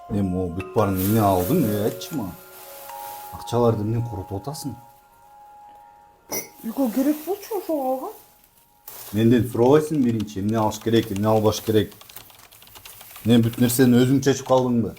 Эми о бүт барын эмне алдың, айтчы мага. Акчаларды эмне коротуп атасың? Үйгө керек болчу ошого алгам. Менден сурабайсың биринчи, эмне алыш керек, эмне албаш керек. Бүт нерсени өзүң чечип калдыңбы?